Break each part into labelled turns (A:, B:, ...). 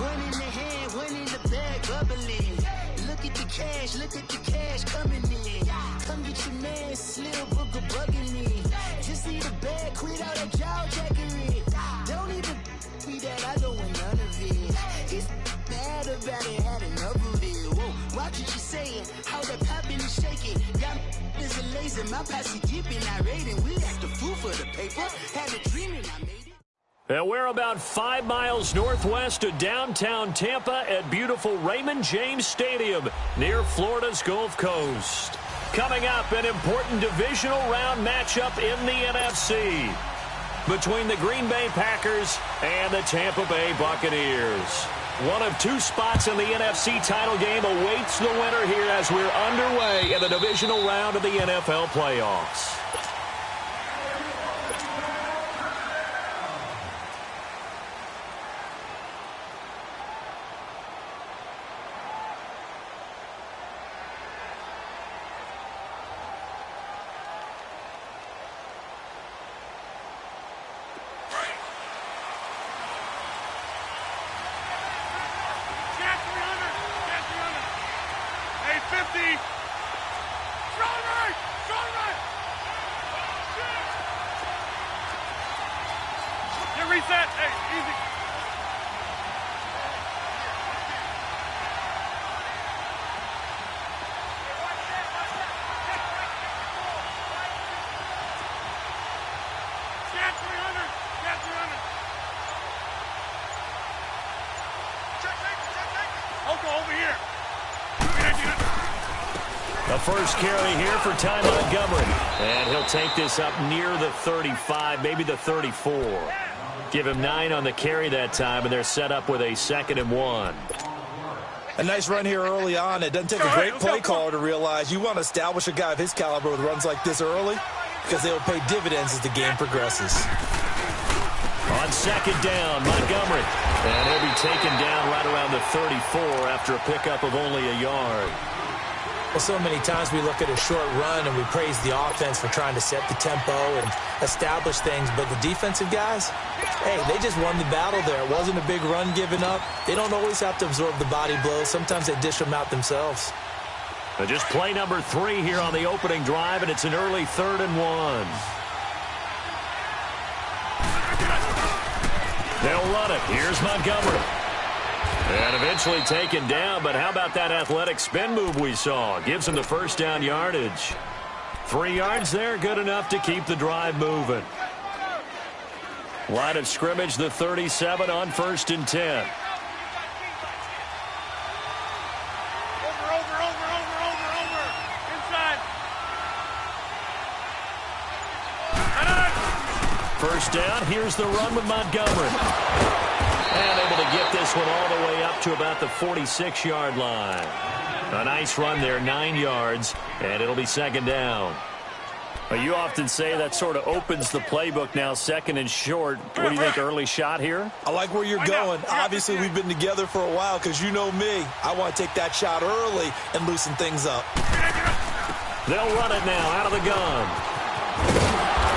A: One in the hand, one in the bag, bubbling. Look at the cash coming in. Come get your man, Slim Booker bugging me. Just see the bag, quit all that jaw jackery. Don't even be that, I don't want none of it. He's mad about it, had enough of it. Whoa, watch what you saying, how that poppin' and shaking. Y'all is a lazy, my posse dipping, I raiding. We act a fool for the paper, had a dream and I made it.
B: And we're about 5 miles northwest of downtown Tampa at beautiful Raymond James Stadium near Florida's Gulf Coast. Coming up, an important divisional round matchup in the NFC between the Green Bay Packers and the Tampa Bay Buccaneers. One of two spots in the NFC title game awaits the winner here as we're underway in the divisional round of the NFL playoffs.
C: Reset. Hey, easy. Scan 300. Scan 300. Oko, over here.
B: The first carry here for Ty Montgomery. And he'll take this up near the 35, maybe the 34. Give him 9 on the carry that time, and they're set up with a 2nd and 1.
D: A nice run here early on. It doesn't take a great play caller to realize you want to establish a guy of his caliber with runs like this early because they will pay dividends as the game progresses.
B: On 2nd down, Montgomery. And he'll be taken down right around the 34 after a pickup of only a yard.
D: Well, so many times we look at a short run and we praise the offense for trying to set the tempo and establish things, but the defensive guys, hey, they just won the battle there. It wasn't a big run given up. They don't always have to absorb the body blows. Sometimes they dish them out themselves.
B: Just play number 3 here on the opening drive, and it's an early 3rd and 1. They'll run it. Here's Montgomery. And eventually taken down, but how about that athletic spin move we saw? Gives him the first down yardage. 3 yards there, good enough to keep the drive moving. Line of scrimmage, the 37 on 1st and 10.
C: Inside.
B: First down, here's the run with Montgomery. And able to get this one all the way up to about the 46-yard line. A nice run there, 9 yards, and it'll be 2nd down. Well, you often say that sort of opens the playbook now, 2nd and short. What do you think, early shot here?
D: I like where you're going. Obviously, we've been together for a while because you know me. I want to take that shot early and loosen things up.
B: They'll run it now out of the gun.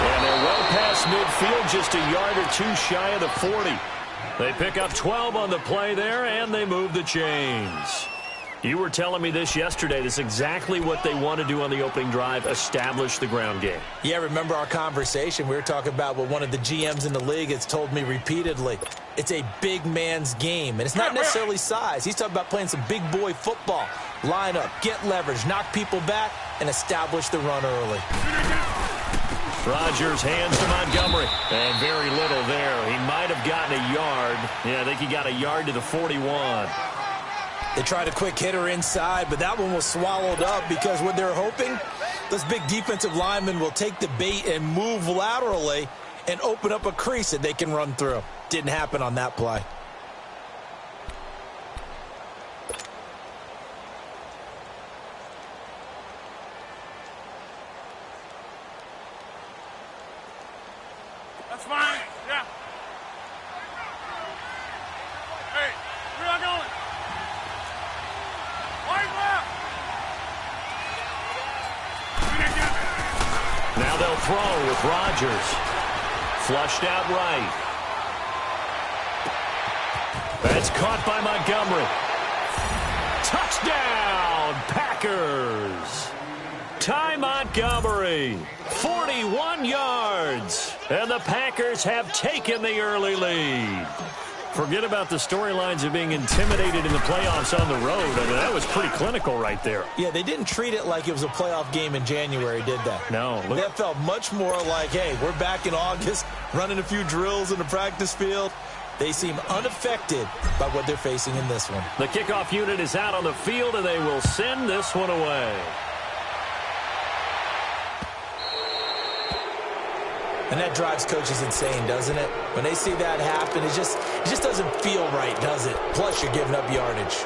B: And they're well past midfield, just a yard or 2 shy of the 40. They pick up 12 on the play there, and they move the chains. You were telling me this yesterday. This is exactly what they want to do on the opening drive, establish the ground game.
D: Yeah, remember our conversation? We were talking about what one of the GMs in the league has told me repeatedly. It's a big man's game, and it's not necessarily size. He's talking about playing some big boy football. Line up, get leverage, knock people back, and establish the run early.
B: Rodgers hands to Montgomery, and very little there. He might have gotten a yard. Yeah, I think he got a yard to the 41.
D: They tried a quick hitter inside, but that one was swallowed up because what they're hoping, those big defensive linemen will take the bait and move laterally and open up a crease that they can run through. Didn't happen on that play.
C: That's fine. Yeah.
B: Now they'll throw with Rodgers. Flushed out right. That's caught by Montgomery. Touchdown, Packers. Ty Montgomery, 41 yards. And the Packers have taken the early lead. Forget about the storylines of being intimidated in the playoffs on the road. I mean, that was pretty clinical right there.
D: Yeah, they didn't treat it like it was a playoff game in January, did they?
B: No.
D: That felt much more like, hey, we're back in August, running a few drills in the practice field. They seem unaffected by what they're facing in this one.
B: The kickoff unit is out on the field, and they will send this one away.
D: And that drives coaches insane, doesn't it? When they see that happen, it just doesn't feel right, does it? Plus, you're giving up yardage.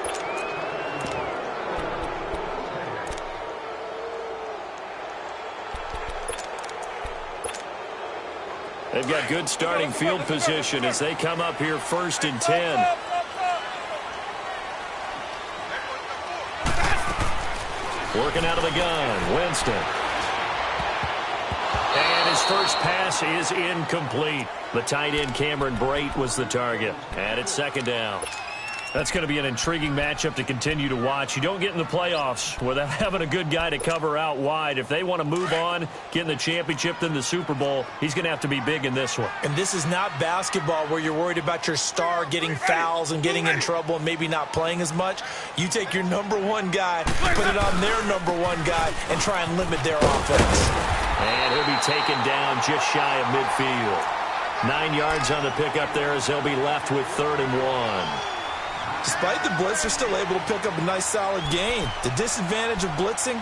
B: They've got good starting field position as they come up here 1st and 10. Working out of the gun, Winston. And his first pass is incomplete. The tight end, Cameron Brate, was the target. And it's 2nd down. That's going to be an intriguing matchup to continue to watch. You don't get in the playoffs without having a good guy to cover out wide. If they want to move on, get in the championship, then the Super Bowl, he's going to have to be big in this one.
D: And this is not basketball where you're worried about your star getting fouls and getting in trouble and maybe not playing as much. You take your #1 guy, put it on their #1 guy, and try and limit their offense.
B: And he'll be taken down just shy of midfield. 9 yards on the pickup there as they'll be left with 3rd and 1.
D: Despite the blitz, they're still able to pick up a nice, solid gain. The disadvantage of blitzing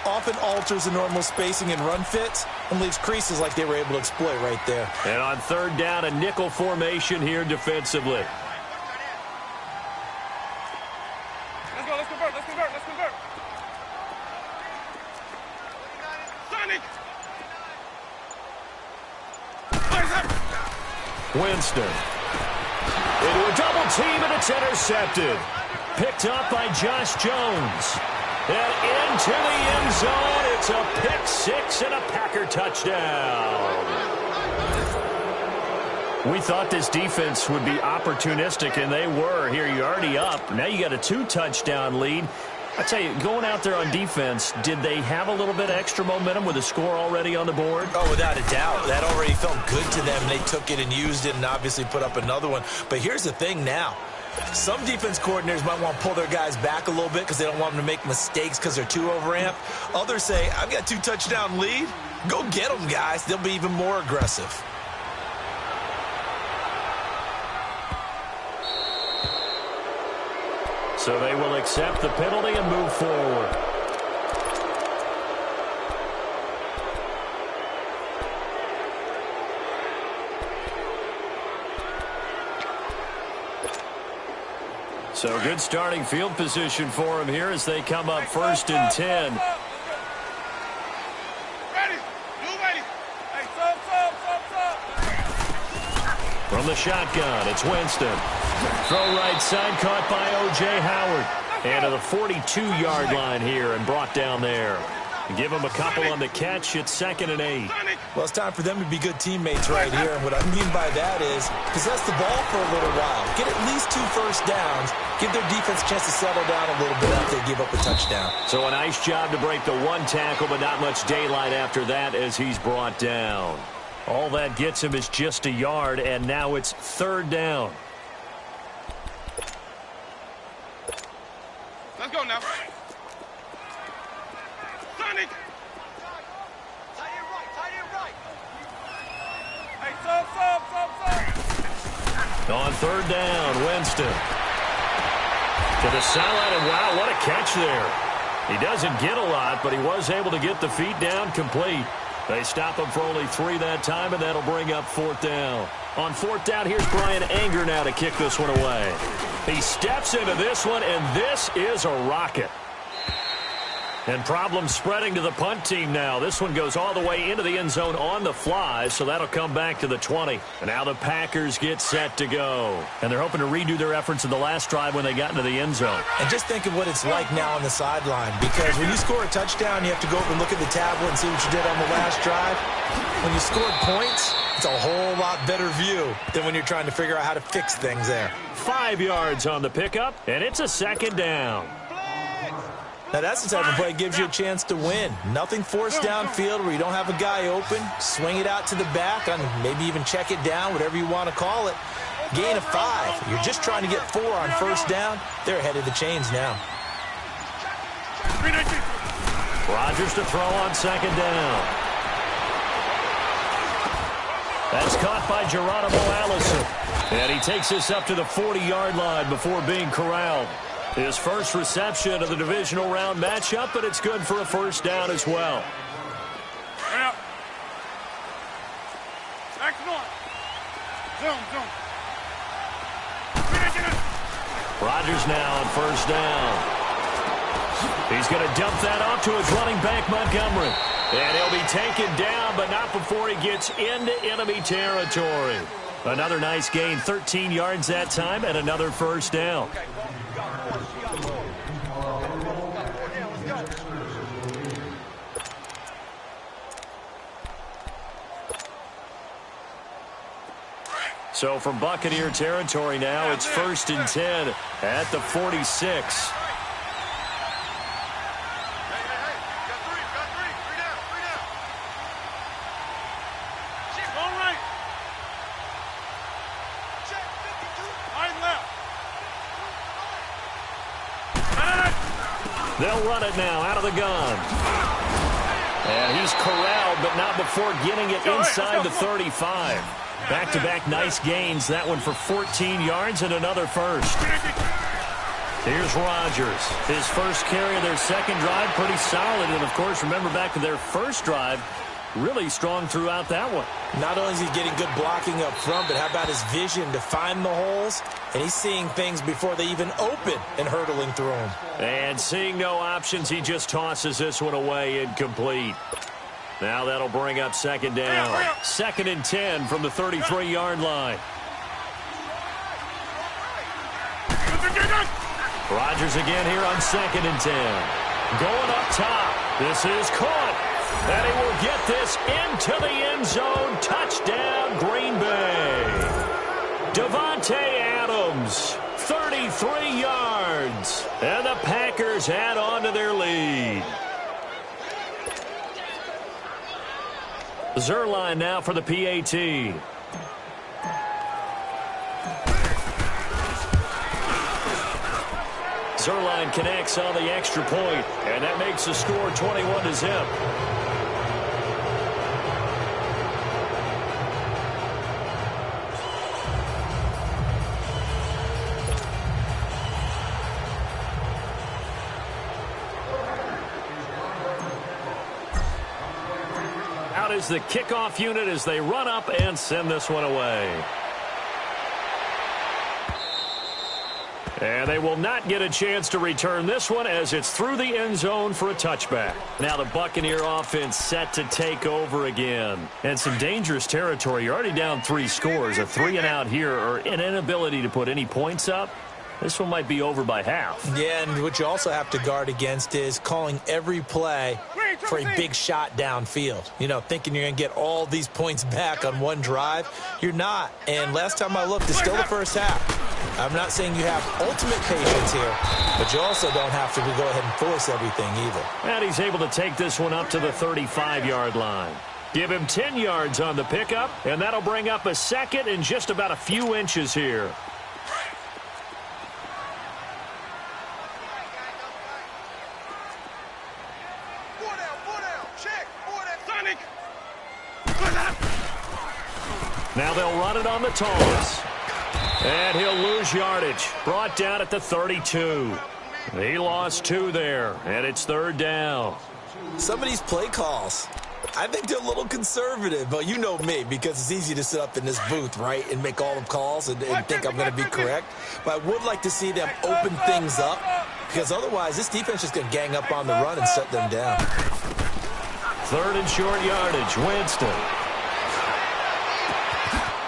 D: often alters the normal spacing and run fits and leaves creases like they were able to exploit right there.
B: And on 3rd down, a nickel formation here defensively.
C: Let's go, let's convert, let's convert, let's convert. Sonic!
B: Winston. Into a double team, and it's intercepted. Picked up by Josh Jones. And into the end zone. It's a pick 6 and a Packer touchdown. We thought this defense would be opportunistic, and they were. Here, you're already up. Now you got a 2-touchdown lead. I tell you, going out there on defense, did they have a little bit of extra momentum with a score already on the board?
D: Oh, without a doubt. That already felt good to them. They took it and used it and obviously put up another one. But here's the thing now. Some defense coordinators might want to pull their guys back a little bit because they don't want them to make mistakes because they're too overamped. Others say, I've got a 2-touchdown lead. Go get them, guys. They'll be even more aggressive.
B: So they will accept the penalty and move forward. So good starting field position for him here as they come up 1st and 10.
C: Ready, you ready? Hey, stop.
B: From the shotgun, it's Winston. Throw right side, caught by O.J. Howard. And to the 42-yard line here and brought down there. Give him a couple on the catch. It's 2nd and 8.
D: Well, it's time for them to be good teammates right here. And what I mean by that is possess the ball for a little while. Get at least 2 first downs. Give their defense a chance to settle down a little bit after they give up a touchdown.
B: So a nice job to break the 1 tackle, but not much daylight after that as he's brought down. All that gets him is just a yard, and now it's 3rd down.
C: Let's go now. Sonic! Tight end right. Hey, sub.
B: On 3rd down, Winston. To the sideline, and wow, what a catch there. He doesn't get a lot, but he was able to get the feet down complete. They stop him for only 3 that time, and that'll bring up 4th down. On 4th down, here's Brian Anger now to kick this one away. He steps into this one, and this is a rocket. And problems spreading to the punt team now. This one goes all the way into the end zone on the fly, so that'll come back to the 20. And now the Packers get set to go. And they're hoping to redo their efforts in the last drive when they got into the end zone.
D: And just think of what it's like now on the sideline, because when you score a touchdown, you have to go over and look at the tablet and see what you did on the last drive. When you scored points, it's a whole lot better view than when you're trying to figure out how to fix things there.
B: 5 yards on the pickup, and it's a second down.
D: Now, that's the type of play that gives you a chance to win. Nothing forced downfield where you don't have a guy open. Swing it out to the back, and maybe even check it down, whatever you want to call it. Gain of 5. You're just trying to get 4 on first down. They're ahead of the chains now.
B: Rodgers to throw on second down. That's caught by Geronimo Allison. And he takes this up to the 40-yard line before being corralled. His first reception of the divisional round matchup, but it's good for a first down as well. Rodgers now on first down. He's going to dump that off to his running back, Montgomery. And he'll be taken down, but not before he gets into enemy territory. Another nice gain, 13 yards that time, and another first down. So from Buccaneer territory now, it's 1st and 10 at the 46. They'll run it now out of the gun. And he's corralled, but not before getting it inside the 35. Back-to-back nice gains. That one for 14 yards and another first. Here's Rodgers. His first carry of their second drive, pretty solid. And, of course, remember back to their first drive, really strong throughout that one.
D: Not only is he getting good blocking up front, but how about his vision to find the holes? And he's seeing things before they even open and hurtling through them.
B: And seeing no options, he just tosses this one away incomplete. Now that'll bring up second down. 2nd and 10 from the 33-yard line. Rodgers again here on 2nd and 10. Going up top. This is caught. And he will get this into the end zone. Touchdown, Green Bay. Davante Adams, 33 yards. And the Packers add on to their lead. Zerline now for the PAT. Zerline connects on the extra point, and that makes the score 21-0. Out is the kickoff unit as they run up and send this one away. And they will not get a chance to return this one as it's through the end zone for a touchback. Now the Buccaneer offense set to take over again. And some dangerous territory. You're already down 3 scores. A 3-and-out here or an inability to put any points up. This one might be over by half.
D: Yeah, and what you also have to guard against is calling every play for a big shot downfield. You know, thinking you're going to get all these points back on one drive. You're not. And last time I looked, it's still the first half. I'm not saying you have ultimate patience here, but you also don't have to go ahead and force everything either.
B: And he's able to take this one up to the 35-yard line. Give him 10 yards on the pickup, and that'll bring up a second and just about a few inches here. Now they'll run it on the toss. And he'll lose yardage. Brought down at the 32. He lost 2 there, and it's 3rd down.
D: Some of these play calls, I think they're a little conservative, but you know me, because it's easy to sit up in this booth, right, and make all the calls and think I'm going to be correct. But I would like to see them open things up because otherwise this defense is going to gang up on the run and set them down.
B: 3rd and short yardage, Winston.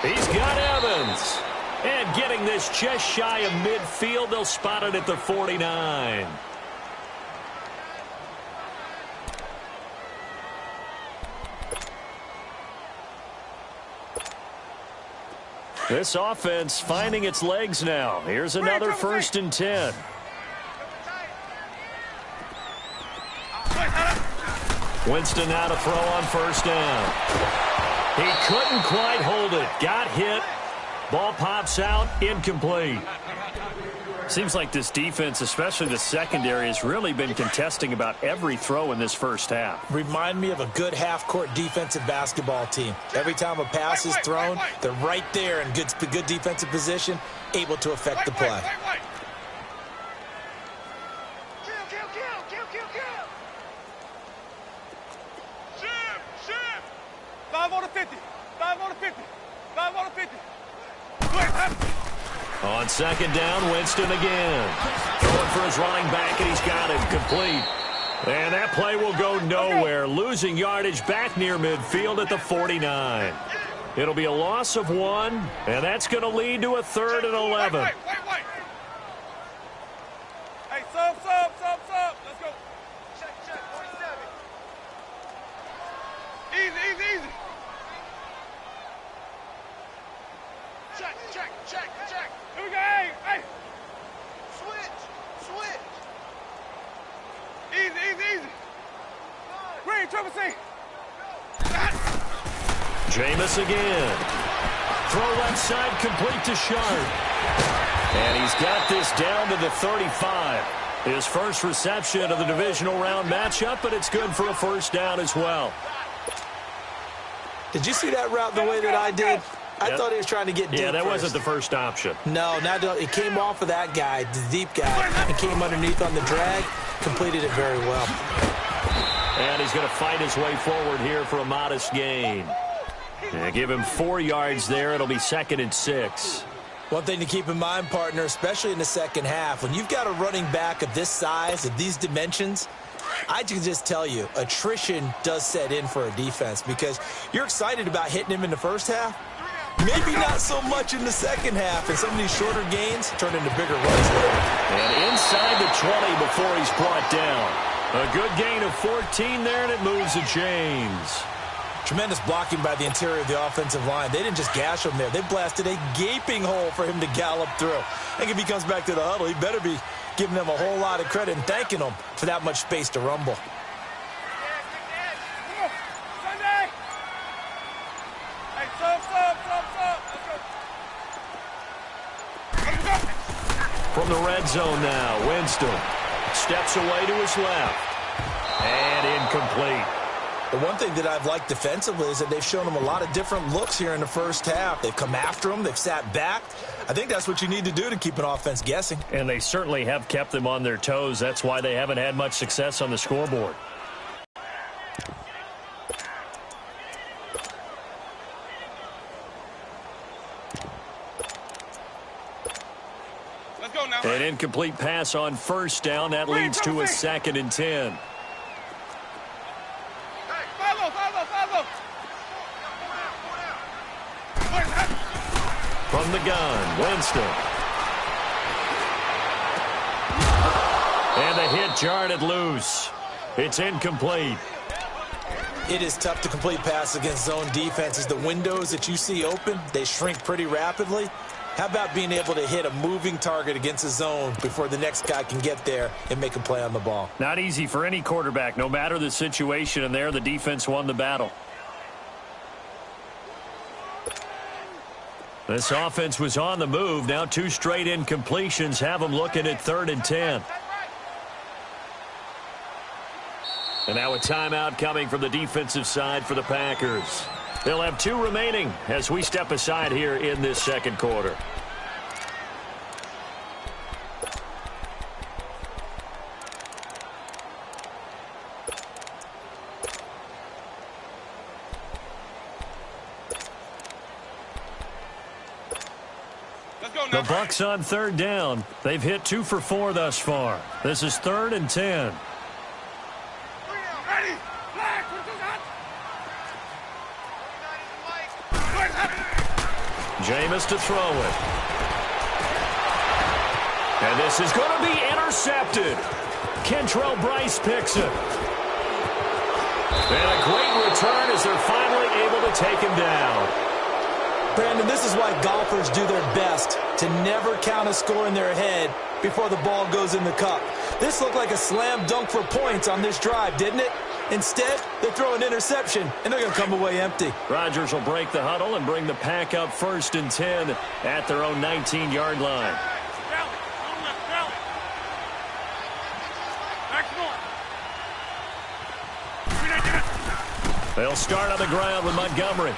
B: He's got Evans. And getting this just shy of midfield, they'll spot it at the 49. This offense finding its legs now. Here's another 1st and 10. Winston now to throw on 1st down. He couldn't quite hold it. Got hit. Ball pops out. Incomplete. Seems like this defense, especially the secondary, has really been contesting about every throw in this first half.
D: Remind me of a good half-court defensive basketball team. Every time a pass is thrown, they're right there in good defensive position, able to affect the play.
B: On 2nd down, Winston again. Throwing for his running back, and he's got it complete. And that play will go nowhere. Losing yardage back near midfield at the 49. It'll be a loss of 1, and that's going to lead to a 3rd and 11.
C: Hey, sub. Let's go. Check. 47. Easy. Check. Here we go. Hey. Switch. Easy. Green, triple C.
B: Jameis again. Throw left side complete to Sharp. And he's got this down to the 35. His first reception of the divisional round matchup, but it's good for a 1st down as well.
D: Did you see that route the way that I did? I thought he was trying to get deep.
B: Yeah, that wasn't the first option.
D: No, it came off of that guy, the deep guy, and came underneath on the drag, completed it very well.
B: And he's going to fight his way forward here for a modest gain. Give him 4 yards there. It'll be 2nd and 6.
D: One thing to keep in mind, partner, especially in the second half, when you've got a running back of this size, of these dimensions, I can just tell you, attrition does set in for a defense because you're excited about hitting him in the first half. Maybe not so much in the second half, and some of these shorter gains turn into bigger runs later.
B: And inside the 20 before he's brought down. A good gain of 14 there, and it moves the chains.
D: Tremendous blocking by the interior of the offensive line. They didn't just gash him there. They blasted a gaping hole for him to gallop through. I think if he comes back to the huddle, he better be giving them a whole lot of credit and thanking them for that much space to rumble.
B: From the red zone now, Winston steps away to his left. And incomplete.
D: The one thing that I've liked defensively is that they've shown him a lot of different looks here in the first half. They've come after him. They've sat back. I think that's what you need to do to keep an offense guessing.
B: And they certainly have kept them on their toes. That's why they haven't had much success on the scoreboard.
C: Let's go now.
B: An incomplete pass on 1st down. That leads to a 2nd and 10. From the gun, Winston. And the hit jarred it loose. It's incomplete.
D: It is tough to complete pass against zone defenses. The windows that you see open, they shrink pretty rapidly. How about being able to hit a moving target against a zone before the next guy can get there and make a play on the ball?
B: Not easy for any quarterback, no matter the situation, and there the defense won the battle. This offense was on the move. Now 2 straight incompletions have them looking at 3rd and 10. And now a timeout coming from the defensive side for the Packers. They'll have 2 remaining as we step aside here in this second quarter.
C: Let's go.
B: The Bucs on third down. They've hit 2 for 4 thus far. This is 3rd and 10.
C: Ready.
B: Jameis to throw it. And this is going to be intercepted. Kentrell Bryce picks it. And a great return as they're finally able to take him down.
D: Brandon, this is why golfers do their best to never count a score in their head before the ball goes in the cup. This looked like a slam dunk for points on this drive, didn't it? Instead, they throw an interception, and they're going to come away empty.
B: Rodgers will break the huddle and bring the pack up 1st and 10 at their own 19-yard line. They'll start on the ground with Montgomery.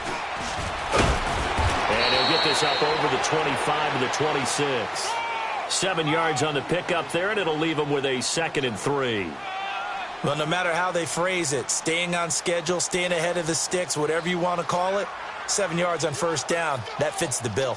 B: And he'll get this up over the 25 to the 26. 7 yards on the pickup there, and it'll leave him with a 2nd and 3.
D: Well, no matter how they phrase it, staying on schedule, staying ahead of the sticks, whatever you want to call it, 7 yards on 1st down, that fits the bill.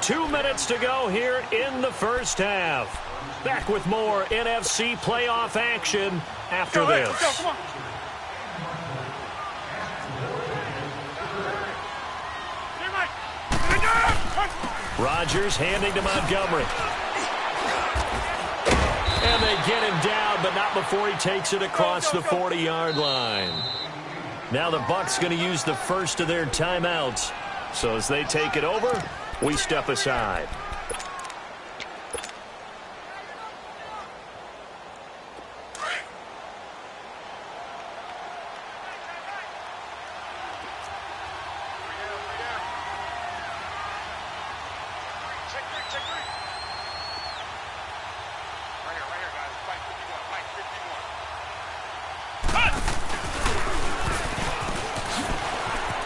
B: Two minutes to go here in the first half. Back with more NFC playoff action after this.
C: Let's go, come on.
B: Rodgers handing to Montgomery. And they get him down, but not before he takes it across the 40-yard line. Now the Bucs going to use the first of their timeouts. So as they take it over, we step aside.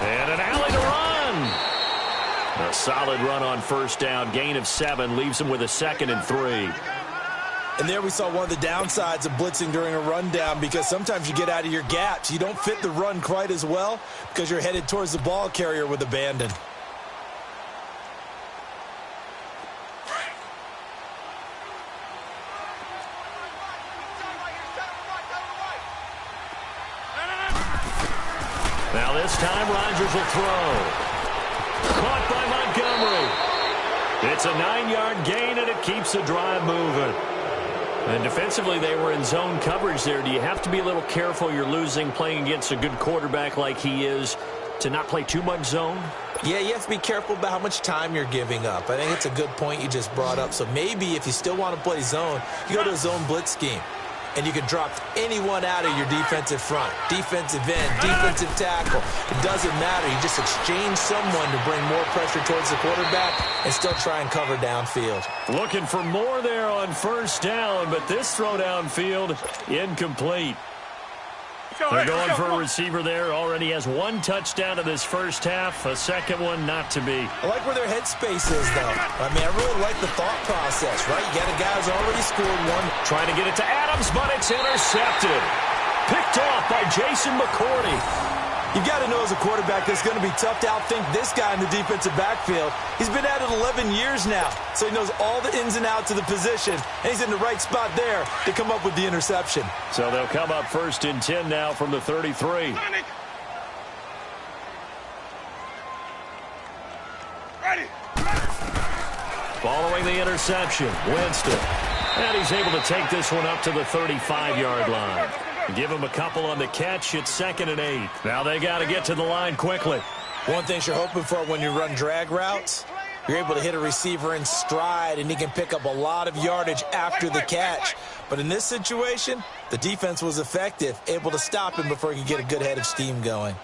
B: And an alley to run. A solid run on 1st down. Gain of 7 leaves him with a 2nd and 3.
D: And there we saw one of the downsides of blitzing during a rundown, because sometimes you get out of your gaps. You don't fit the run quite as well because you're headed towards the ball carrier with abandon.
B: Now this time Rodgers will throw. Caught by Montgomery. It's a 9-yard gain, and it keeps the drive moving. And defensively, they were in zone coverage there. Do you have to be a little careful? You're losing, playing against a good quarterback like he is, to not play too much zone?
D: Yeah, you have to be careful about how much time you're giving up. I think it's a good point you just brought up. So maybe if you still want to play zone, you go to a zone blitz scheme. And you can drop anyone out of your defensive front, defensive end, defensive tackle. It doesn't matter. You just exchange someone to bring more pressure towards the quarterback and still try and cover downfield.
B: Looking for more there on 1st down, but this throw downfield incomplete. They're going for a receiver there. Already has 1 touchdown in this first half. A 2nd one not to be.
D: I like where their headspace is, though. I mean, I really like the thought process, right? You got a guy who's already scored 1.
B: Trying to get it to Adams, but it's intercepted. Picked off by Jason McCourty.
D: You've got to know as a quarterback it's going to be tough to outthink this guy in the defensive backfield. He's been at it 11 years now, so he knows all the ins and outs of the position, and he's in the right spot there to come up with the interception.
B: So they'll come up 1st and 10 now from the 33.
C: Ready.
B: Following the interception, Winston. And he's able to take this one up to the 35-yard line. Give him a couple on the catch. It's 2nd and 8. Now they got to get to the line quickly.
D: One thing you're hoping for when you run drag routes, you're able to hit a receiver in stride, and he can pick up a lot of yardage after the catch. But in this situation, the defense was effective, able to stop him before he could get a good head of steam going.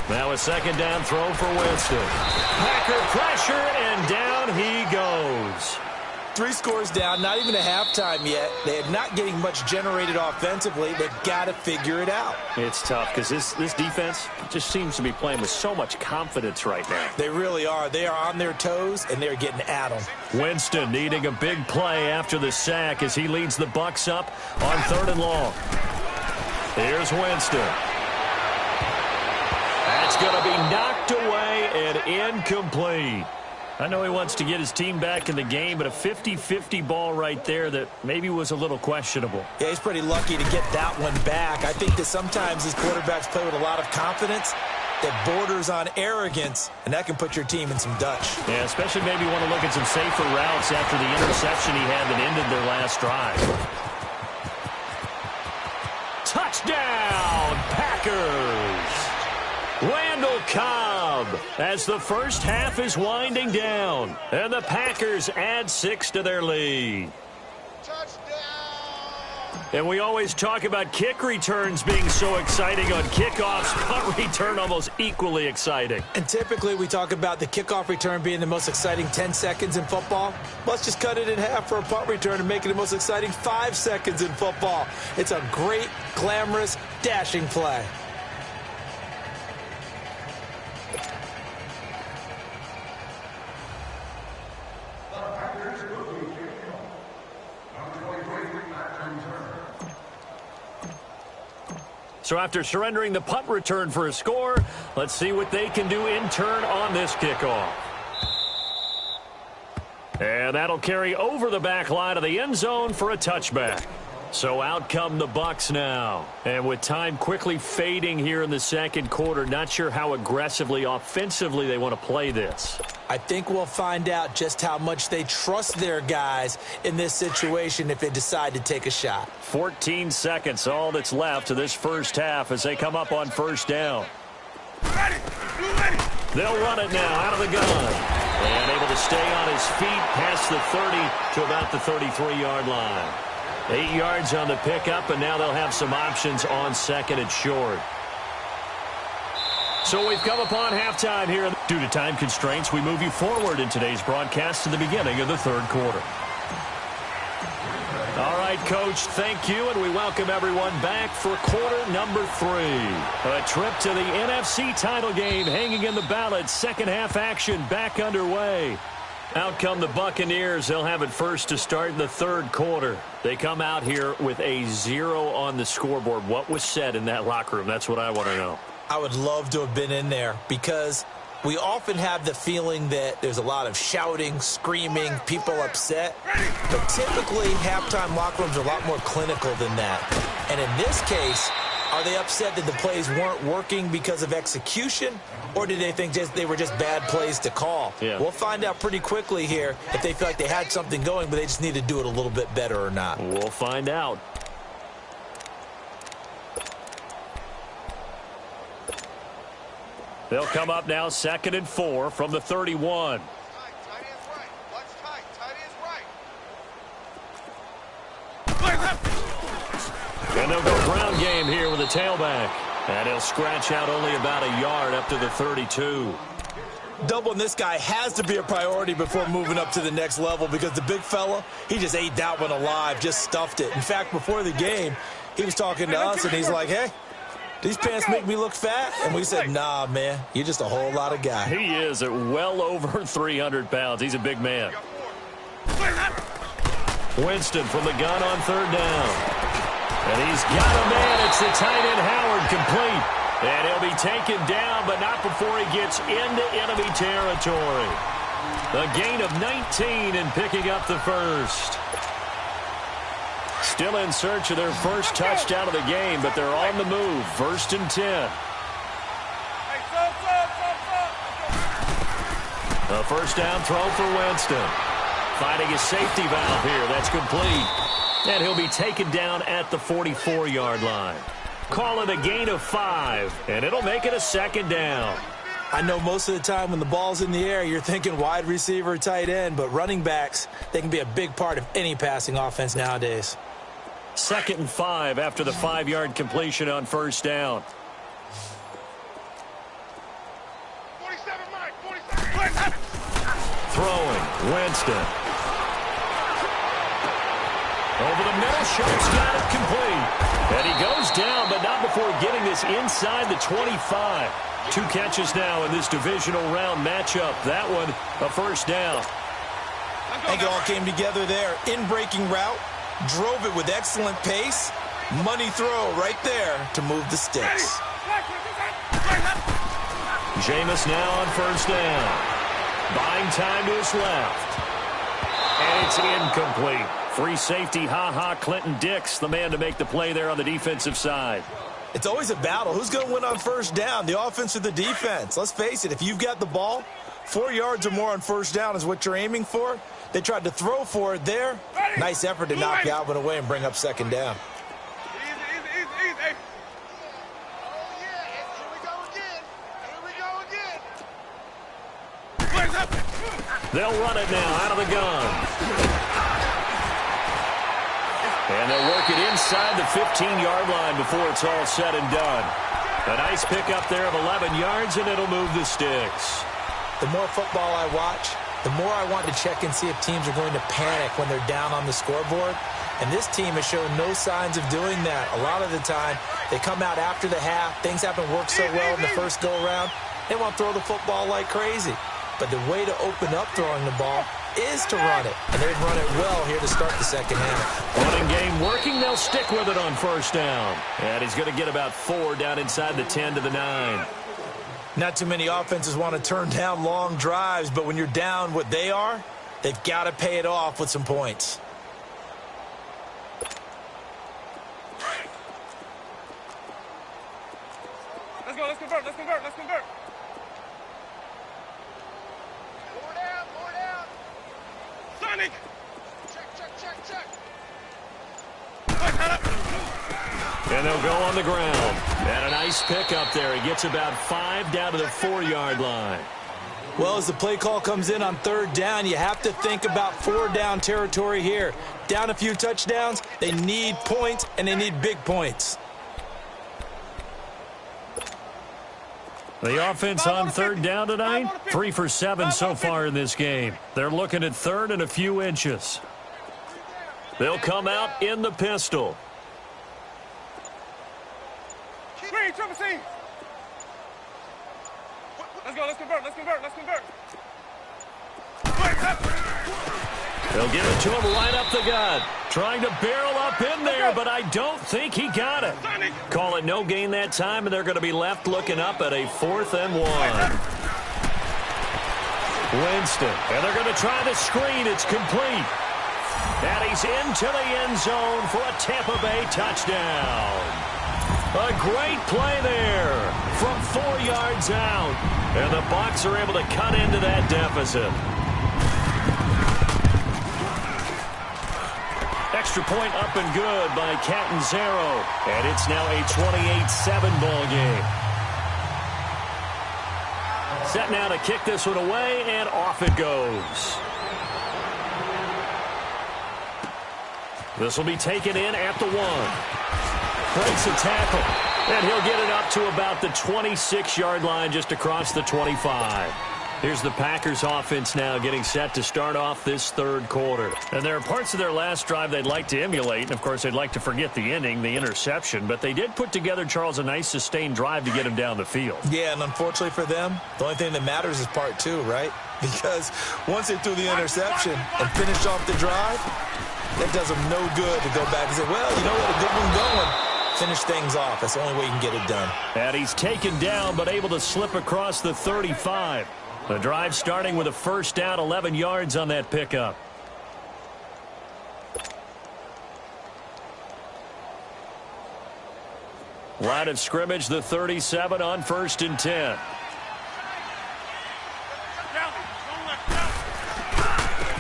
B: Now a 2nd down throw for Winston. Packer pressure, and down he goes.
D: 3 scores down, not even a halftime yet. They are not getting much generated offensively. They've got to figure it out.
B: It's tough because this defense just seems to be playing with so much confidence right now.
D: They really are. They are on their toes, and they're getting at them.
B: Winston needing a big play after the sack as he leads the Bucs up on 3rd and long. Here's Winston. That's going to be knocked away and incomplete. I know he wants to get his team back in the game, but a 50-50 ball right there that maybe was a little questionable.
D: Yeah, he's pretty lucky to get that one back. I think that sometimes these quarterbacks play with a lot of confidence that borders on arrogance, and that can put your team in some Dutch.
B: Yeah, especially maybe want to look at some safer routes after the interception he had that ended their last drive. Touchdown, Packers! Randall Cobb as the first half is winding down, and the Packers add 6 to their lead. And we always talk about kick returns being so exciting on kickoffs. Punt return almost equally exciting.
D: And typically we talk about the kickoff return being the most exciting 10 seconds in football. Let's just cut it in half for a punt return and make it the most exciting 5 seconds in football. It's a great, glamorous, dashing play.
B: So after surrendering the punt return for a score, let's see what they can do in turn on this kickoff. And that'll carry over the back line of the end zone for a touchback. So out come the Bucs now. And with time quickly fading here in the second quarter, not sure how aggressively, offensively they want to play this.
D: I think we'll find out just how much they trust their guys in this situation if they decide to take a shot.
B: 14 seconds, all that's left to this first half as they come up on first down. They'll run it now out of the gun. And able to stay on his feet past the 30 to about the 33-yard line. 8 yards on the pickup, and now they'll have some options on second and short. So we've come upon halftime here. Due to time constraints, we move you forward in today's broadcast to the beginning of the third quarter. All right, Coach, thank you, and we welcome everyone back for quarter number 3. A trip to the NFC title game hanging in the balance. Second half action back underway. Out come the Buccaneers. They'll have it first to start in the third quarter. They come out here with a 0 on the scoreboard. What was said in that locker room? That's what I want to know.
D: I would love to have been in there because we often have the feeling that there's a lot of shouting, screaming, people upset. But typically, halftime locker rooms are a lot more clinical than that. And in this case, are they upset that the plays weren't working because of execution, or did they think they were just bad plays to call?
B: Yeah.
D: We'll find out pretty quickly here if they feel like they had something going, but they just need to do it a little bit better or not.
B: We'll find out. They'll come up now 2nd and 4 from the 31.
C: Tight end right. Watch tight. Tight end right.
B: And they'll go ground game here with a tailback. And he'll scratch out only about a yard up to the 32.
D: Doubling this guy has to be a priority before moving up to the next level because the big fella, he just ate that one alive, just stuffed it. In fact, before the game, he was talking to us, and he's like, hey, these pants make me look fat? And we said, nah, man, you're just a whole lot of guy.
B: He is at well over 300 pounds. He's a big man. Winston from the gun on third down. And he's got a man. It's the tight end Howard complete. And he'll be taken down, but not before he gets into enemy territory. A gain of 19 and picking up the first. Still in search of their first touchdown of the game, but they're on the move. 1st and 10. A first down throw for Winston. Finding his safety valve here. That's complete. And he'll be taken down at the 44-yard line. Call it a gain of 5, and it'll make it a 2nd down.
D: I know most of the time when the ball's in the air, you're thinking wide receiver, tight end, but running backs, they can be a big part of any passing offense nowadays.
B: 2nd and 5 after the 5-yard completion on first down.
C: 47, Mike. 47.
B: Throwing, Winston. Over the middle, Sharp's got it complete. And he goes down, but not before getting this inside the 25. 2 catches now in this divisional round matchup. That one, a first down.
D: I think it all came together there. In-breaking route, drove it with excellent pace. Money throw right there to move the sticks.
B: Jameis now on first down. Buying time to his left. And it's incomplete. Free safety, Clinton Dix, the man to make the play there on the defensive side.
D: It's always a battle. Who's going to win on first down, the offense or the defense? Let's face it, if you've got the ball, 4 yards or more on first down is what you're aiming for. They tried to throw for it there. Nice effort to knock Galvin away and bring up second down.
C: Easy. Oh, yeah. Here we go again.
B: They'll run it now out of the gun. And they'll work it inside the 15-yard line before it's all said and done. A nice pickup there of 11 yards, and it'll move the sticks.
D: The more football I watch, the more I want to check and see if teams are going to panic when they're down on the scoreboard. And this team has shown no signs of doing that. A lot of the time, they come out after the half. Things haven't worked so well in the first go-around. They want to throw the football like crazy. But the way to open up throwing the ball is to run it. And they've run it well here to start the second half.
B: Running game working. They'll stick with it on first down. And he's going to get about 4 down inside the 10 to the 9.
D: Not too many offenses want to turn down long drives, but when you're down what they are, they've got to pay it off with some points.
C: Let's convert. More down. Sonic! Check.
B: And they'll go on the ground. And a nice pickup there. He gets about 5 down to the 4-yard line.
D: Well, as the play call comes in on third down, you have to think about 4-down territory here. Down a few touchdowns, they need points, and they need big points.
B: The offense on third down tonight, 3 for 7 so far in this game. They're looking at third and a few inches. They'll come out in the pistol.
C: Triple C. Let's convert.
B: They'll give it to him right up the gut. Trying to barrel up in there, but I don't think he got it. Call it no gain that time, and they're going to be left looking up at a 4th and 1. Winston, and they're going to try the screen. It's complete. And he's into the end zone for a Tampa Bay touchdown. A great play there from 4 yards out. And the Bucs are able to cut into that deficit. Extra point up and good by Catanzaro. And it's now a 28-7 ball game. Set now to kick this one away, and off it goes. This will be taken in at the 1. Breaks a tackle, and he'll get it up to about the 26-yard line just across the 25. Here's the Packers offense now getting set to start off this third quarter. And there are parts of their last drive they'd like to emulate, and of course they'd like to forget the ending, the interception, but they did put together, Charles, a nice sustained drive to get him down the field.
D: Yeah, and unfortunately for them, the only thing that matters is part 2, right? Because once they threw the interception and finished off the drive, that does them no good to go back and say, well, you know what, a good one going. Finish things off. That's the only way you can get it done.
B: And he's taken down, but able to slip across the 35. The drive starting with a first down, 11 yards on that pickup. Line of scrimmage, the 37 on 1st and 10.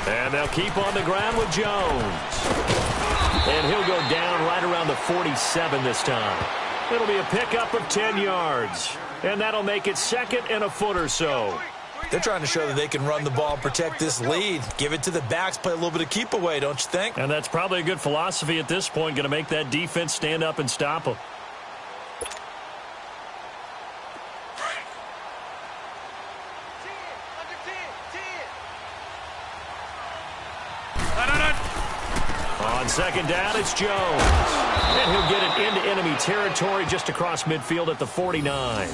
B: And they'll keep on the ground with Jones. And he'll go down right around the 47 this time. It'll be a pickup of 10 yards. And that'll make it 2nd and a foot or so.
D: They're trying to show that they can run the ball, protect this lead. Give it to the backs, play a little bit of keep away, don't you think?
B: And that's probably a good philosophy at this point, going to make that defense stand up and stop them. On On second down, it's Jones. And he'll get it into enemy territory just across midfield at the 49.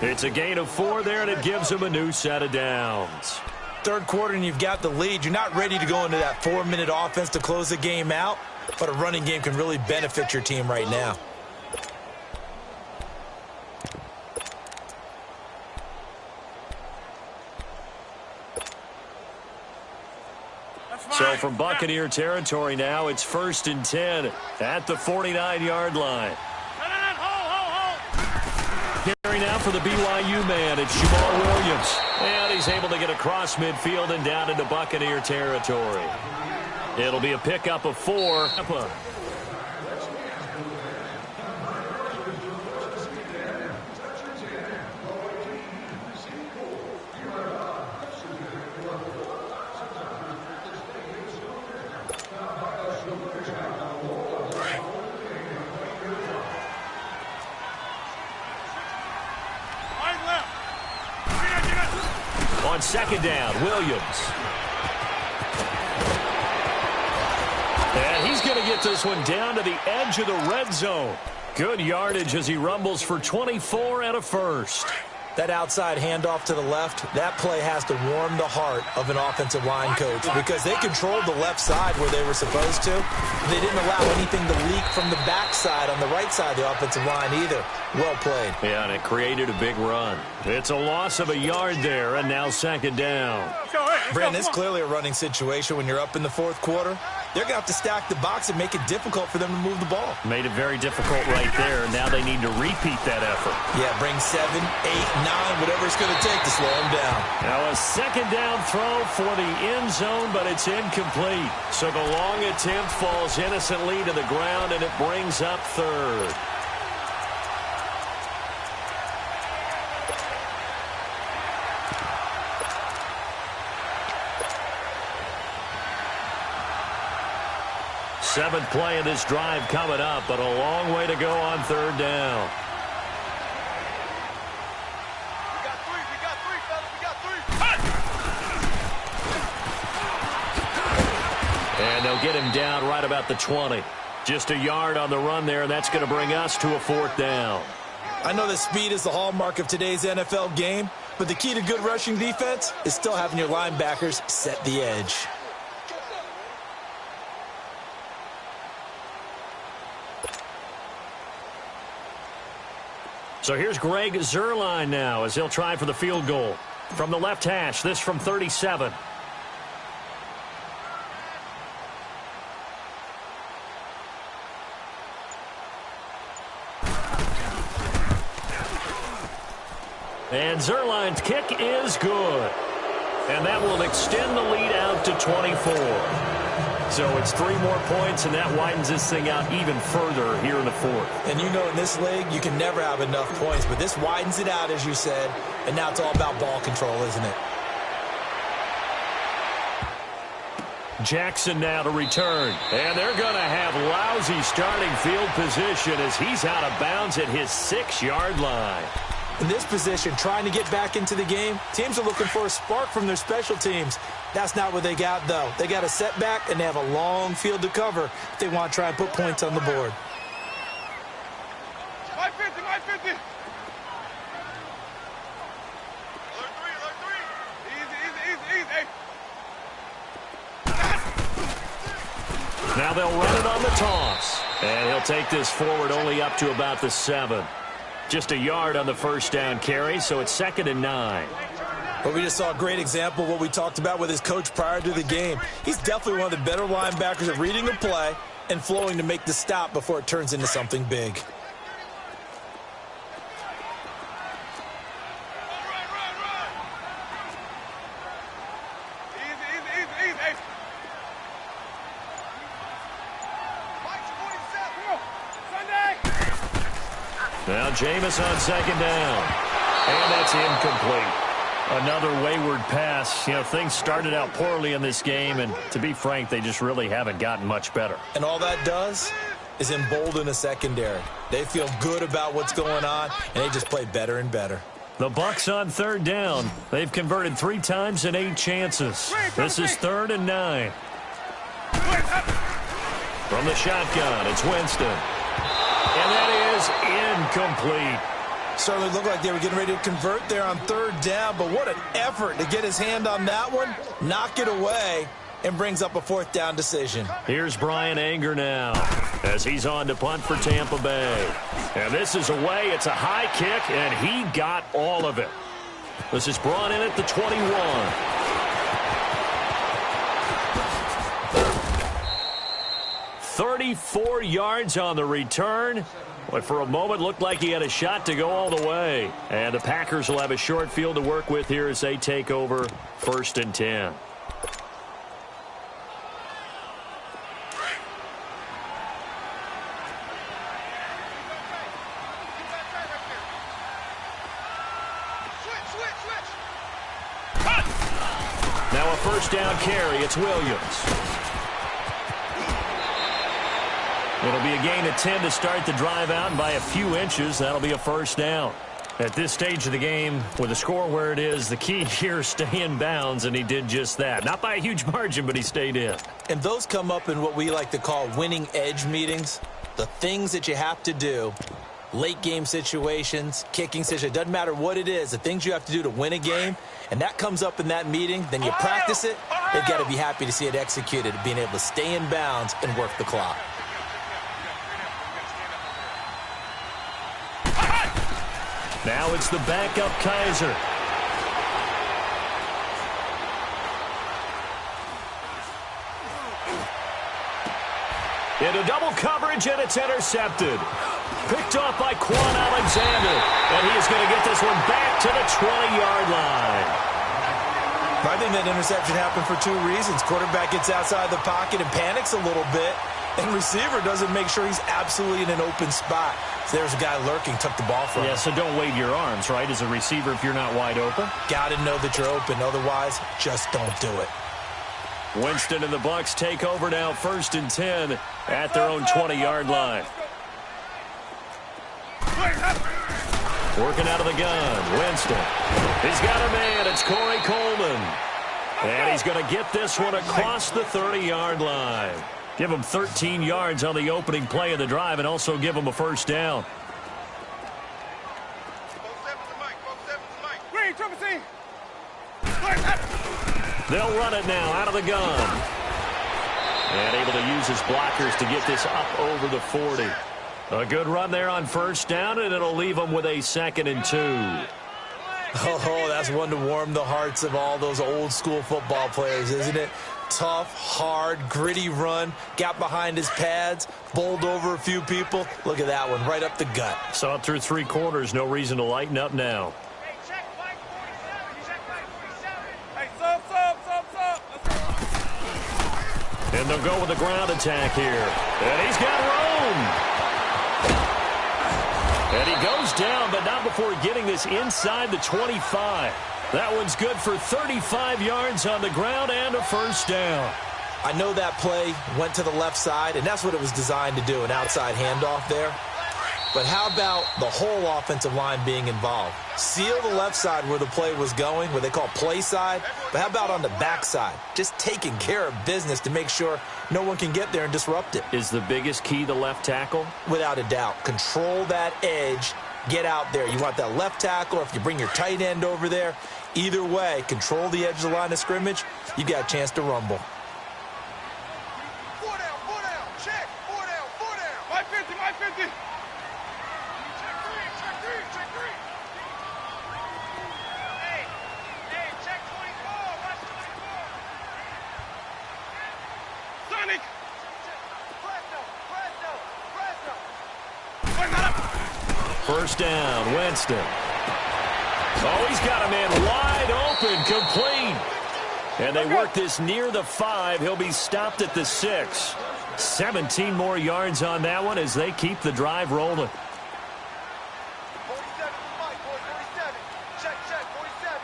B: It's a gain of 4 there, and it gives him a new set of downs.
D: Third quarter, and you've got the lead. You're not ready to go into that 4-minute offense to close the game out, but a running game can really benefit your team right now.
B: So from Buccaneer territory now, it's 1st and 10 at the 49-yard line. Carry now for the BYU man, it's Jamal Williams. And he's able to get across midfield and down into Buccaneer territory. It'll be a pickup of 4. On second down, Williams. And he's going to get this one down to the edge of the red zone. Good yardage as he rumbles for 24 and a first.
D: That outside handoff to the left, that play has to warm the heart of an offensive line coach because they controlled the left side where they were supposed to. They didn't allow anything to leak from the backside on the right side of the offensive line either. Well played.
B: Yeah, and it created a big run. It's a loss of a yard there, and now second down.
D: Brandon, it's clearly a running situation when you're up in the fourth quarter. They're going to have to stack the box and make it difficult for them to move the ball.
B: Made it very difficult right there. Now they need to repeat that effort.
D: Yeah, bring 7, 8, 9, whatever it's going to take to slow them down.
B: Now a second down throw for the end zone, but it's incomplete. So the long attempt falls innocently to the ground, and it brings up third. Seventh play of this drive coming up, but a long way to go on third down.
C: We got three, fellas. We got 3.
B: And they'll get him down right about the 20. Just a yard on the run there, and that's going to bring us to a 4th down.
D: I know that speed is the hallmark of today's NFL game, but the key to good rushing defense is still having your linebackers set the edge.
B: So here's Greg Zuerlein now as he'll try for the field goal. From the left hash, this from 37. And Zuerlein's kick is good. And that will extend the lead out to 24. So it's 3 more points, and that widens this thing out even further here in the 4th.
D: And you know in this league, you can never have enough points, but this widens it out, as you said, and now it's all about ball control, isn't it?
B: Jackson now to return. And they're going to have lousy starting field position as he's out of bounds at his 6-yard line.
D: In this position, trying to get back into the game, teams are looking for a spark from their special teams. That's not what they got, though. They got a setback, and they have a long field to cover if they want to try and put points on the board.
C: My 50. Easy.
B: Now they'll run it on the toss. And he'll take this forward only up to about the 7. Just a yard on the first down carry, so it's 2nd and 9.
D: But we just saw a great example of what we talked about with his coach prior to the game. He's definitely one of the better linebackers at reading a play and flowing to make the stop before it turns into something big.
C: Easy.
B: Now Jameis on second down. And that's incomplete. Another wayward pass. You know, things started out poorly in this game, and to be frank, they just really haven't gotten much better.
D: And all that does is embolden the secondary. They feel good about what's going on, and they just play better and better.
B: The Bucs on third down. They've converted 3 times in 8 chances. This is 3rd and 9. From the shotgun, it's Winston. And that is incomplete.
D: Certainly looked like they were getting ready to convert there on third down, but what an effort to get his hand on that one, knock it away, and brings up a fourth down decision.
B: Here's Brian Anger now as he's on to punt for Tampa Bay. And this is away. It's a high kick, and he got all of it. This is brought in at the 21. 34 yards on the return. But for a moment, looked like he had a shot to go all the way. And the Packers will have a short field to work with here as they take over 1st and 10. Now a first down carry. It's Williams. It'll be a gain of 10 to start the drive out, and by a few inches, that'll be a first down. At this stage of the game, with the score where it is, the key here is stay in bounds, and he did just that. Not by a huge margin, but he stayed in.
D: And those come up in what we like to call winning edge meetings. The things that you have to do, late game situations, kicking situations, doesn't matter what it is, the things you have to do to win a game, and that comes up in that meeting, then you practice it, they've got to be happy to see it executed, being able to stay in bounds and work the clock.
B: Now it's the backup Kaiser. Into double coverage, and it's intercepted. Picked off by Quan Alexander. And he is going to get this one back to the 20-yard line.
D: I think that interception happened for two reasons. Quarterback gets outside the pocket and panics a little bit. And receiver doesn't make sure he's absolutely in an open spot. So there's a guy lurking, took the ball from him.
B: Yeah, so don't wave your arms, right, as a receiver if you're not wide open.
D: Got to know that you're open. Otherwise, just don't do it.
B: Winston and the Bucs take over now, 1st and 10 at their own 20-yard line. Working out of the gun, Winston. He's got a man. It's Corey Coleman. And he's going to get this one across the 30-yard line. Give him 13 yards on the opening play of the drive and also give him a first down. They'll run it now out of the gun. And able to use his blockers to get this up over the 40. A good run there on first down, and it'll leave them with a 2nd and 2.
D: Oh, that's one to warm the hearts of all those old school football players, isn't it? Tough, hard, gritty run. Got behind his pads, bowled over a few people. Look at that one, right up the gut.
B: Saw it through 3 quarters. No reason to lighten up now.
C: Hey, check Mike 47. Check Mike 47. Hey, sub.
B: And they'll go with the ground attack here. And he's got room. And he goes down, but not before getting this inside the 25. That one's good for 35 yards on the ground and a first down.
D: I know that play went to the left side, and that's what it was designed to do, an outside handoff there. But how about the whole offensive line being involved? Seal the left side where the play was going, what they call play side. But how about on the back side? Just taking care of business to make sure no one can get there and disrupt it.
B: Is the biggest key the left tackle?
D: Without a doubt. Control that edge. Get out there. You want that left tackle, or if you bring your tight end over there, either way, control the edge of the line of scrimmage, you got a chance to rumble.
C: 4 down, check, 4 down. My 50. Check 3. Hey, check 24, watch 24. Sonic. Presto.
B: First down, Winston. Oh, he's got a man wide open, complete. And they work this near the 5. He'll be stopped at the 6. 17 more yards on that one as they keep the drive rolling.
C: 47 Mike, boy, 47. Check, 47.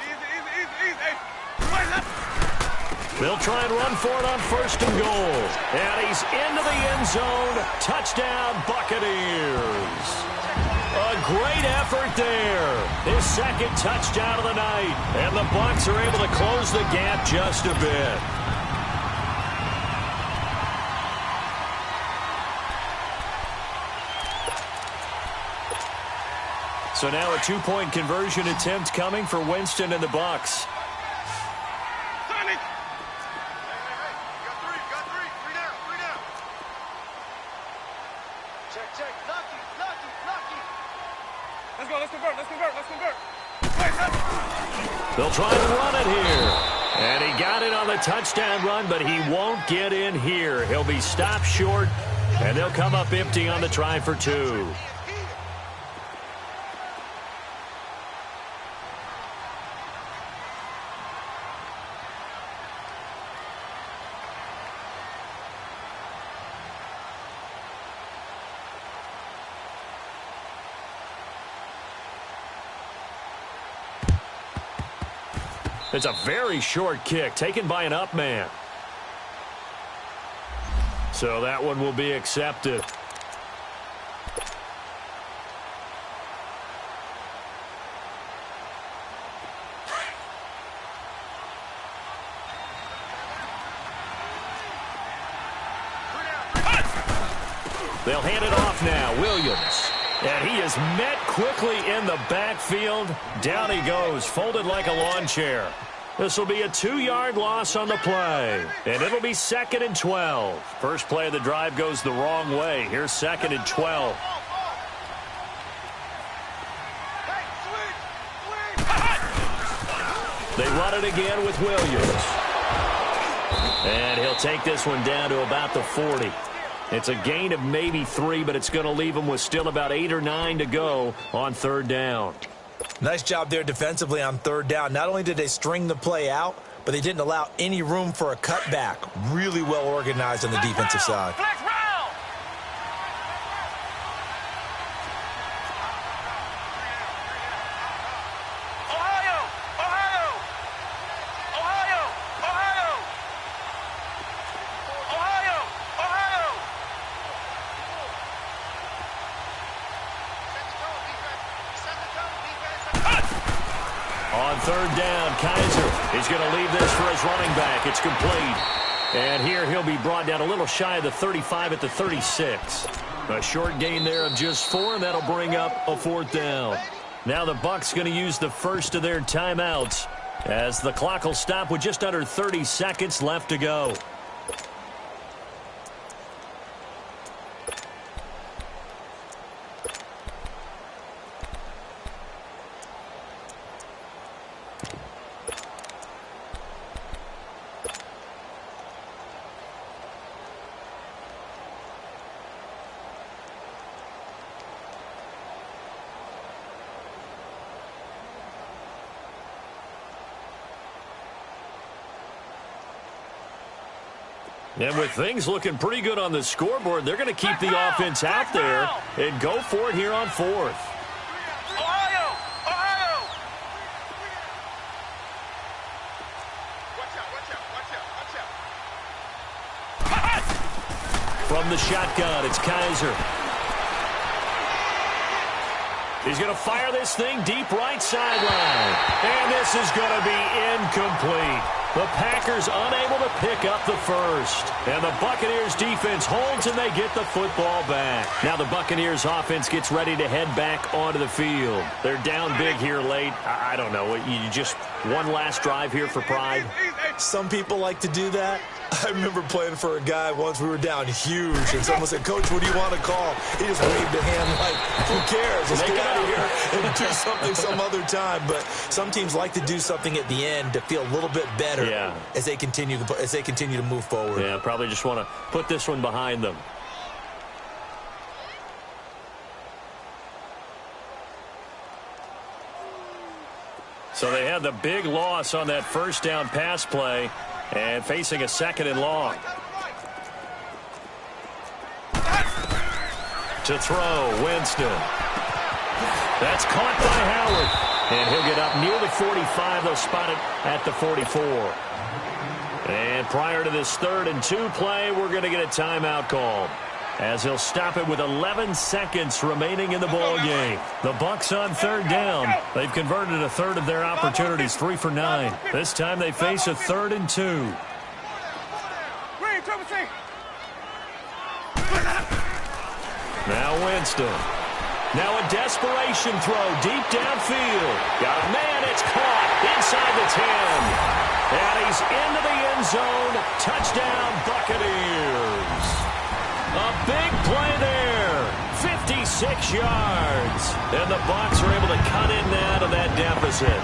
C: Easy. Hey,
B: They'll try and run for it on 1st and goal. And he's into the end zone. Touchdown, Buccaneers. A great effort there. His 2nd touchdown of the night. And the Bucs are able to close the gap just a bit. So now a two-point conversion attempt coming for Winston and the Bucks.
C: Sonic! Hey, got three. Three down. Check. Lucky. Let's convert.
B: They'll try to run it here. And he got it on the touchdown run, but he won't get in here. He'll be stopped short, and they'll come up empty on the try for two. It's a very short kick taken by an up man. So that one will be accepted. They'll hand it off now. Williams. And he is met quickly in the backfield. Down he goes, folded like a lawn chair. This will be a 2-yard loss on the play. And it'll be 2nd and 12. First play of the drive goes the wrong way. Here's 2nd and 12. They run it again with Williams. And he'll take this one down to about the 40. It's a gain of maybe 3, but it's going to leave them with still about 8 or 9 to go on 3rd down.
D: Nice job there defensively on 3rd down. Not only did they string the play out, but they didn't allow any room for a cutback. Really well organized on the defensive side.
B: On 3rd down, Kaiser is going to leave this for his running back. It's complete. And here he'll be brought down a little shy of the 35 at the 36. A short gain there of just 4, and that'll bring up a 4th down. Now the Bucs going to use the first of their timeouts as the clock will stop with just under 30 seconds left to go. And with things looking pretty good on the scoreboard, they're going to keep the offense out there and go for it here on 4th.
C: Ohio! Watch out.
B: From the shotgun, it's Kaiser. He's going to fire this thing deep right sideline. And this is going to be incomplete. The Packers unable to pick up the first. And the Buccaneers defense holds and they get the football back. Now the Buccaneers offense gets ready to head back onto the field. They're down big here late. I don't know. You just one last drive here for pride?
D: Some people like to do that. I remember playing for a guy once. We were down huge, and someone said, "Coach, what do you want to call?" He just waved a hand like, "Who cares? Let's get out of here and do something some other time." But some teams like to do something at the end to feel a little bit better as they continue to move forward.
B: Yeah, probably just want to put this one behind them. So they had the big loss on that first down pass play and facing a 2nd and long. To throw, Winston. That's caught by Howard. And he'll get up near the 45. They'll spot it at the 44. And prior to this 3rd and 2 play, we're going to get a timeout called, as he'll stop it with 11 seconds remaining in the ball game. The Bucs on 3rd down. They've converted a third of their opportunities, 3 for 9. This time they face a 3rd and 2. Now Winston. Now a desperation throw deep downfield. Got a man, it's caught inside the 10. And he's into the end zone. Touchdown, Buccaneers. A big play there. 56 yards. And the Bucs are able to cut in now to that deficit.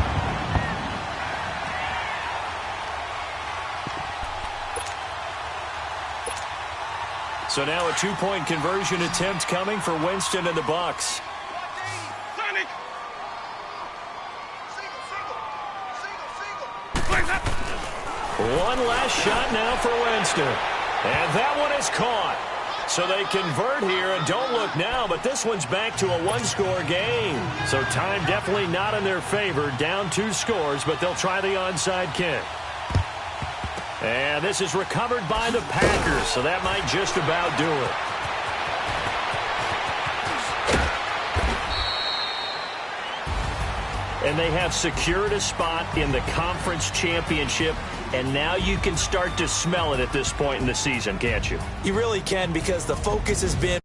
B: So now a two-point conversion attempt coming for Winston and the Bucs. One last shot now for Winston. And that one is caught. So they convert here, and don't look now, but this one's back to a one-score game. So time definitely not in their favor. Down 2 scores, but they'll try the onside kick. And this is recovered by the Packers, so that might just about do it. And they have secured a spot in the conference championship, and now you can start to smell it at this point in the season, can't you?
D: You really can, because the focus has been